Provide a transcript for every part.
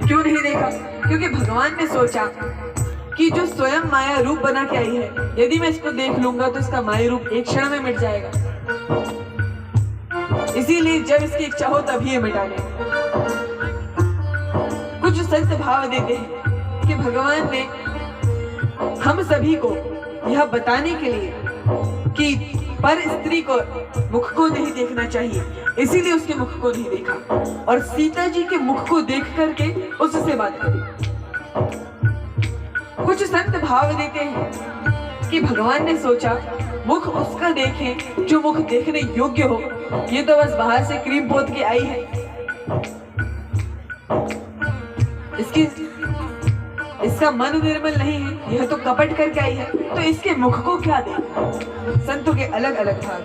क्यों नहीं देखा? क्योंकि भगवान ने सोचा कि जो स्वयं माया रूप बना के आई है, यदि मैं इसको देख लूंगा तो इसका माया रूप एक क्षण में मिट जाएगा। इसीलिए जब इसकी इच्छा हो तभी ये मिटा ले। कुछ संत भाव देते हैं कि भगवान ने हम सभी को यह बताने के लिए कि पर स्त्री को मुख को नहीं देखना चाहिए, इसीलिए उसके मुख को नहीं देखा और सीता जी के मुख को देख करके उससे बात करी। कुछ संत भाव देते हैं कि भगवान ने सोचा मुख उसका देखें जो मुख देखने योग्य हो। ये तो बस बाहर से क्रीम पोत के आई है, इसका मन निर्मल नहीं है, यह तो कपट करके आई है, तो इसके मुख को क्या दे। संतों के अलग अलग भाग।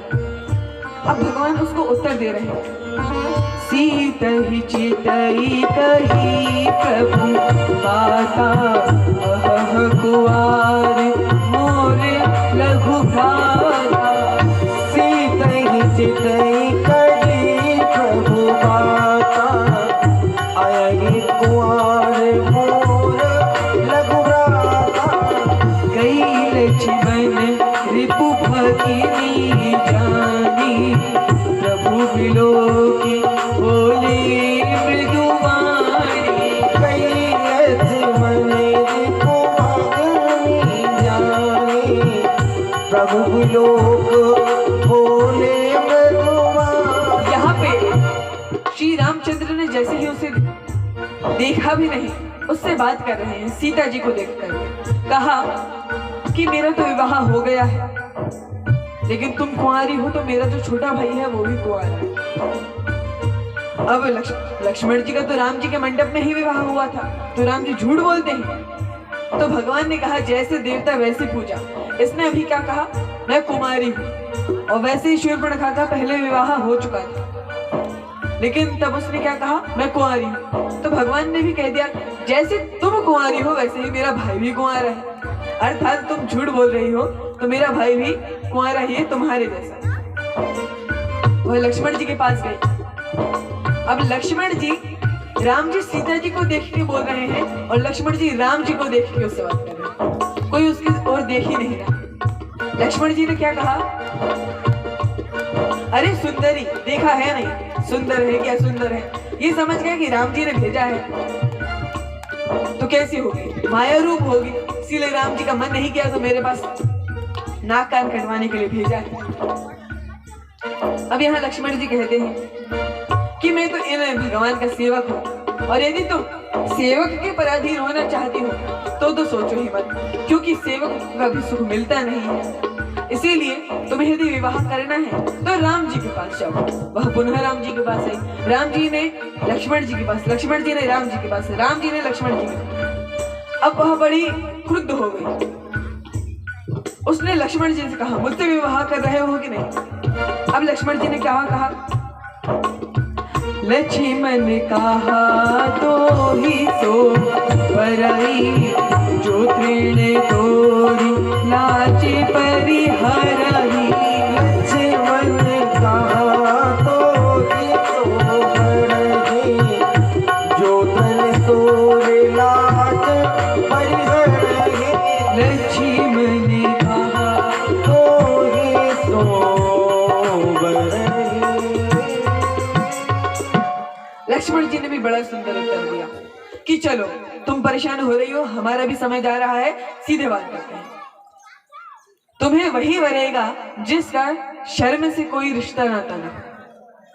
अब भगवान उसको उत्तर दे रहे हैं। सीतहि चितई कही प्रभु बाता, अहह कुआर मोर लघु भ्राता। सीतहि चितई कही प्रभु बाता, अहि कुआर मोर लघु भ्राता। कई लक्ष्मण रिपु भगिनी जानी, प्रभु बिलोकी बोले मृदुवाणी। कई लक्ष्मण रिपु भगिनी जानी, प्रभु बिलोक बोले मृदुवाणी। यहाँ पे श्री रामचंद्र ने जैसे ही उसे देखा भी नहीं, उससे बात कर रहे हैं। सीता जी को देखकर कहा कि मेरा तो विवाह हो गया है, लेकिन तुम कुंवारी हो, तो मेरा जो छोटा भाई है वो भी कुंवारा है। अब लक्ष्मण जी का तो राम जी के मंडप में ही विवाह हुआ था, तो राम जी झूठ बोलते हैं। तो भगवान ने कहा जैसे देवता वैसे पूजा। इसने अभी क्या कहा, मैं कुमारी हूँ, और वैसे ही शूर्पणखा का पहले विवाह हो चुका था, लेकिन तब उसने क्या कहा, मैं कुंवारी हूँ। तो भगवान ने भी कह दिया जैसे तुम कुंवारी हो वैसे ही मेरा भाई भी कुंवारा है, अर्थात तुम झूठ बोल रही हो तो मेरा भाई भी कुंवारा ही है तुम्हारे जैसा। वह लक्ष्मण जी के पास गए। अब लक्ष्मण जी राम जी सीता जी को देख के बोल रहे हैं और लक्ष्मण जी राम जी को देख के उससे बात कर रहे हैं। कोई उसकी ओर देख ही नहीं रहा। लक्ष्मण जी ने क्या कहा, अरे सुंदरी, देखा है नहीं, सुंदर है क्या सुंदर है। ये समझ गया कि राम जी ने भेजा है, तो कैसी होगी, माया रूप होगी। इसीलिए राम जी का मन नहीं किया तो मेरे पास नाक कान कटवाने के लिए भेजा है। अब यहाँ लक्ष्मण जी कहते हैं कि मैं तो इन भगवान का सेवक हूँ, और यदि तुम सेवक के पराधीन होना चाहती हो तो सोचो ही मत, क्योंकि सेवक का भी सुख मिलता नहीं है। इसीलिए तुम्हें यदि विवाह करना है तो राम जी के पास जाओ। वह पुनः राम जी के पास आई। राम जी ने लक्ष्मण जी के पास, लक्ष्मण जी ने राम जी के पास, राम जी ने लक्ष्मण जी के पास। अब वह बड़ी क्रुद्ध हो गई। उसने लक्ष्मण जी से कहा मुझसे विवाह कर रहे हो कि नहीं। अब लक्ष्मण जी ने क्या कहा, लक्ष्मण कहा तो ही सो परई, जो तृण तोरी लाचे परिहरहि। लक्ष्मण कहा तो ही सो परई, जो तृण तोरी लाचे परिहरहि। लक्ष्मण कहा तो ही सो परई। लक्ष्मण जी ने भी बड़ा सुंदर उत्तर दिया कि चलो तुम परेशान हो रही हो, हमारा भी समय जा रहा है, सीधे बात करते हैं। तुम्हें वही वरेगा जिसका शर्म से कोई रिश्ता नाता ना हो,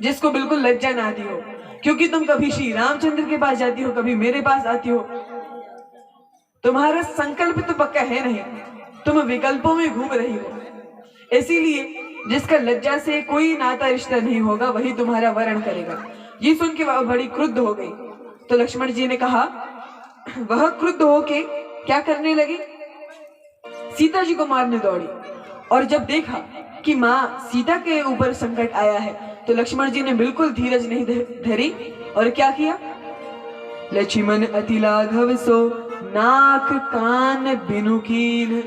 जिसको बिल्कुल लज्जा ना आती हो, क्योंकि तुम कभी श्री रामचंद्र के पास जाती हो, कभी मेरे पास आती हो। तुम्हारा संकल्प तो पक्का है नहीं, तुम विकल्पों में घूम रही हो। इसीलिए जिसका लज्जा से कोई नाता रिश्ता नहीं होगा वही तुम्हारा वरण करेगा। ये सुन के वह बड़ी क्रुद्ध हो गई। तो लक्ष्मण जी ने कहा, वह क्रुद्ध होके क्या करने लगी, सीता जी को मारने दौड़ी। और जब देखा कि माँ सीता के ऊपर संकट आया है तो लक्ष्मण जी ने बिल्कुल धीरज नहीं धरी और क्या किया, लक्ष्मण अति लाघव सो नाक कान बिनु कीन,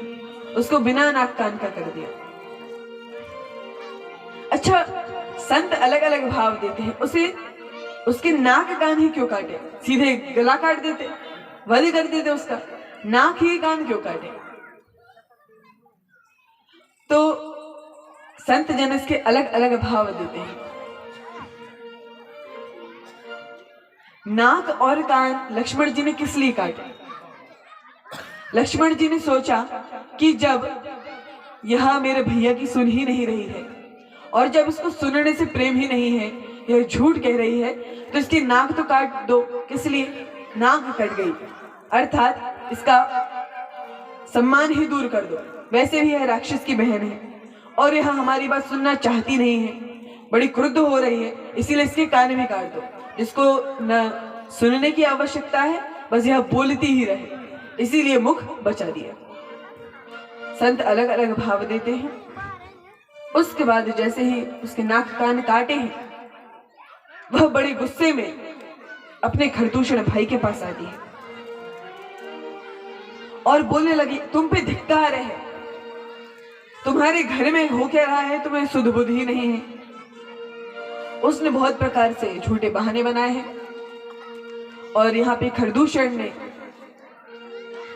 उसको बिना नाक कान का कर दिया। अच्छा, संत अलग अलग भाव देते हैं। उसे उसके नाक कान ही क्यों काटे? सीधे गला काट देते, वध कर देते उसका, नाक ही कान क्यों काटे? तो संत जन इसके अलग अलग भाव देते हैं। नाक और कान लक्ष्मण जी ने किस लिए काटे? लक्ष्मण जी ने सोचा कि जब यह मेरे भैया की सुन ही नहीं रही है और जब इसको सुनने से प्रेम ही नहीं है, यह झूठ कह रही है, तो इसकी नाक तो काट दो। किस लिए? नाक कट गई अर्थात इसका सम्मान ही दूर कर दो। वैसे भी यह राक्षस की बहन है और यह हमारी बात सुनना चाहती नहीं है, बड़ी क्रुद्ध हो रही है, इसीलिए इसके कान भी काट दो। जिसको न सुनने की आवश्यकता है, बस यह बोलती ही रहे, इसीलिए मुख बचा दिया। संत अलग अलग भाव देते हैं। उसके बाद जैसे ही उसके नाक कान काटे हैं, वह बड़े गुस्से में अपने खरदूषण भाई के पास आती है और बोलने लगी, तुम पे धिक्कार है, तुम्हारे घर में हो क्या रहा है, तुम्हें सुध बुध ही नहीं है। उसने बहुत प्रकार से झूठे बहाने बनाए हैं और यहाँ पे खरदूषण ने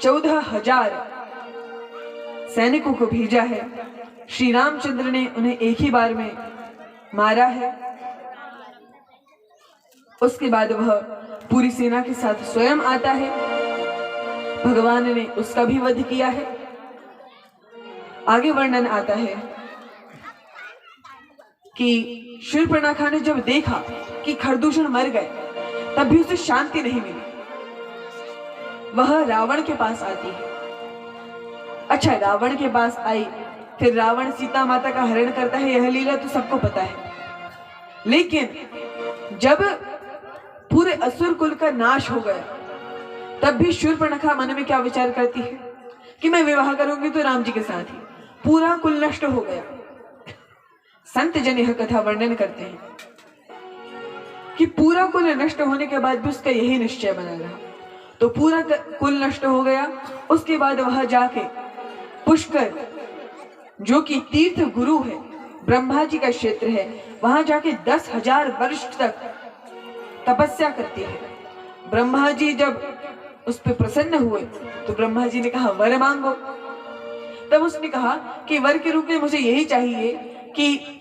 14,000 सैनिकों को भेजा है। श्री रामचंद्र ने उन्हें एक ही बार में मारा है। उसके बाद वह पूरी सेना के साथ स्वयं आता है। भगवान ने उसका भी वध किया है। आगे वर्णन आता है कि शूर्पणखा ने जब देखा कि खरदूषण मर गए, तब भी उसे शांति नहीं मिली। वह रावण के पास आती है। अच्छा, रावण के पास आई, फिर रावण सीता माता का हरण करता है, यह लीला तो सबको पता है। लेकिन जब पूरे असुर कुल का नाश हो गया, तब भी शूर्पणखा मन में क्या विचार करती है कि मैं विवाह करूंगी तो राम जी के साथ ही। पूरा कुल नष्ट हो गया। संत जन यह कथा वर्णन करते हैं कि पूरा कुल नष्ट होने के बाद भी उसका यही निश्चय बना रहा। तो पूरा कुल नष्ट हो गया। उसके बाद वह जाके पुष्कर, जो कि तीर्थ गुरु है, ब्रह्मा जी का क्षेत्र है, वहां जाके 10,000 वर्ष तक तपस्या करती है। ब्रह्मा जी जब उस पर प्रसन्न हुए तो ब्रह्मा जी ने कहा, वर मांगो। तब उसने कहा कि वर के रूप में मुझे यही चाहिए कि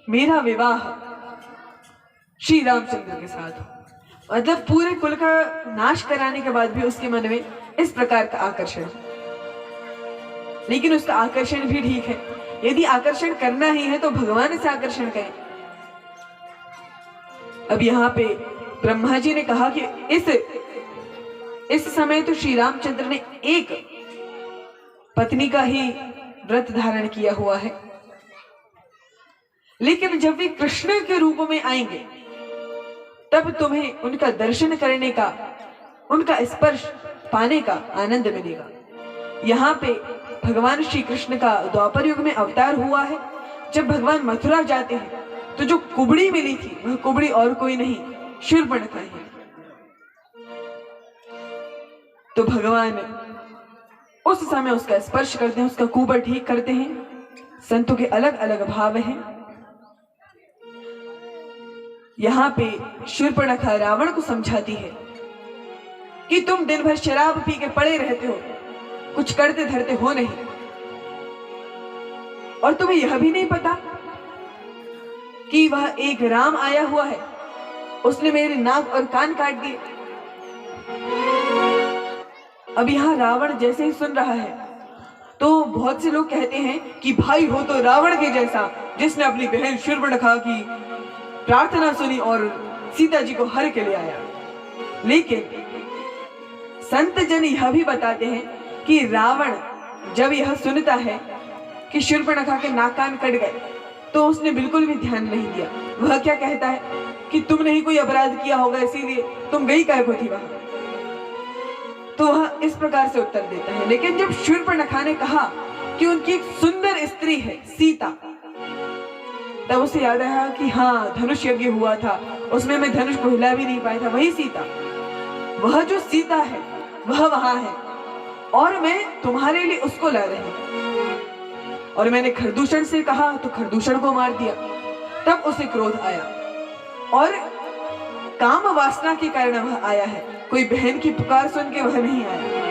मेरा विवाह श्री रामचंद्र के साथ हो। मतलब पूरे कुल का नाश कराने के बाद भी उसके मन में इस प्रकार का आकर्षण। लेकिन उसका आकर्षण भी ठीक है। यदि आकर्षण करना ही है तो भगवान से आकर्षण करें। अब यहाँ पे ब्रह्मा जी ने कहा कि इस समय तो श्री रामचंद्र ने एक पत्नी का ही व्रत धारण किया हुआ है, लेकिन जब वे कृष्ण के रूप में आएंगे तब तुम्हें उनका दर्शन करने का, उनका स्पर्श पाने का आनंद मिलेगा। यहाँ पे भगवान श्री कृष्ण का द्वापर युग में अवतार हुआ है। जब भगवान मथुरा जाते हैं तो जो कुबड़ी मिली थी, वह कुबड़ी और कोई नहीं, शूर्पणखा है। तो भगवान उस समय उसका स्पर्श करते हैं, उसका कुबड़ ठीक करते हैं। संतों के अलग अलग भाव हैं। यहाँ पे शूर्पणखा रावण को समझाती है कि तुम दिन भर शराब पी के पड़े रहते हो, कुछ करते धरते हो नहीं, और तुम्हें यह भी नहीं पता कि वह एक राम आया हुआ है, उसने मेरे नाक और कान काट दिए। अब यहाँ रावण जैसे ही सुन रहा है तो बहुत से लोग कहते हैं कि भाई हो तो रावण के जैसा, जिसने अपनी बहन शूर्पणखा की प्रार्थना सुनी और सीता जी को हर के ले आया। लेकिन संत जन यह भी बताते हैं कि रावण जब यह सुनता है कि शूर्पणखा के नाक कान कट गए, तो उसने बिल्कुल भी ध्यान नहीं दिया। वह क्या कहता है कि तुमने ही कोई अपराध किया होगा, इसीलिए तुम गई काहे को थी वहां। तो वह इस प्रकार से उत्तर देता है। लेकिन जब शूर्पणखा ने कहा कि उनकी एक सुंदर स्त्री है सीता, तब उसे याद आया कि हाँ, धनुष यज्ञ हुआ था, उसमें मैं धनुष को हिला भी नहीं पाया था। वही सीता, वह जो सीता है वह वहां है और मैं तुम्हारे लिए उसको ला रही हूं। और मैंने खरदूषण से कहा तो खरदूषण को मार दिया। तब उसे क्रोध आया और काम वासना के कारण वह आया है, कोई बहन की पुकार सुन के वह नहीं आया।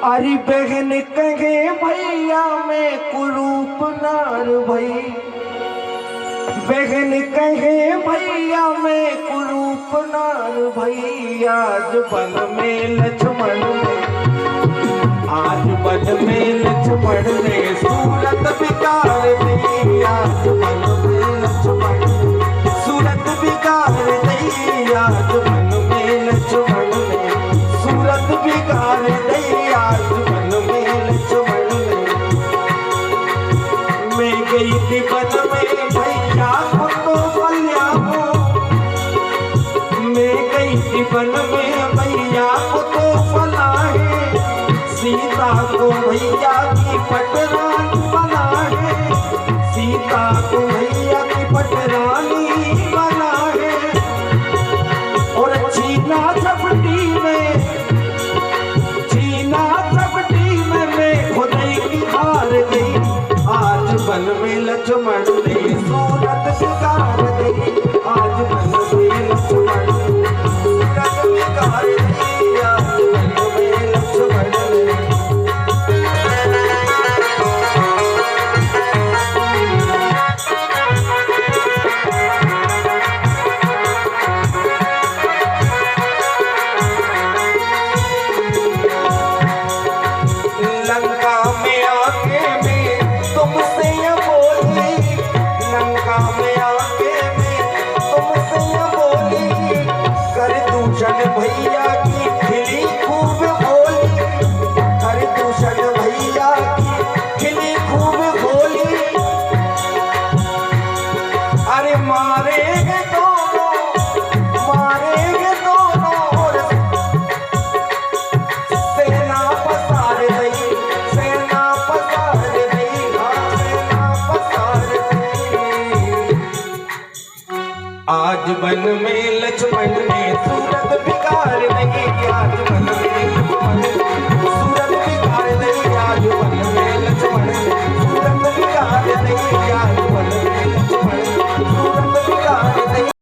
अरे बहन कहे भैया मैं कुरूप नार भई, बहन कहे भैया मैं कुरूप नार भई, आज बन में लक्ष्मण ने, आज बन में लक्ष्मण ने सूरत बिगाड़ दी, आज बन में लक्ष्मण सूरत बिगाड़ दी, आज बन में लक्ष्मण ने सूरत बिगाड़ दी, आज बन में लक्ष्मण ने। मैं गई थी बन में भैया को तो फल्या हो, मैं गई थी बन में भैया को तो फला है, सीता को भैया की पटरानी बना है, सीता को भैया की पटरानी बना है। और चीना चपटी में, चीना चपटी में मैं खुदाई की हार गई, आज बन में लक्ष्मण ने सूरत बिगाड़ दी, आज बन में लक्ष्मण सूरत बिगाड़ दी, आज बन में लक्ष्मण ने। लंका में आके मैं तुमसे ये बोली, लंका में आके मैं तुमसे ये बोली, कर दूषण भैया की खिली खूब बोली, कर दूषण भैया की खिली खूब बोली। अरे मारेंगे दोनों, मारेंगे दोनों, और सेना पसार गई, सेना पसार गई, हाँ सेना पसार गई। आज बन में लक्ष्मण ने सूरत बिगाड़ दी, आज बन में लक्ष्मण ने सूरत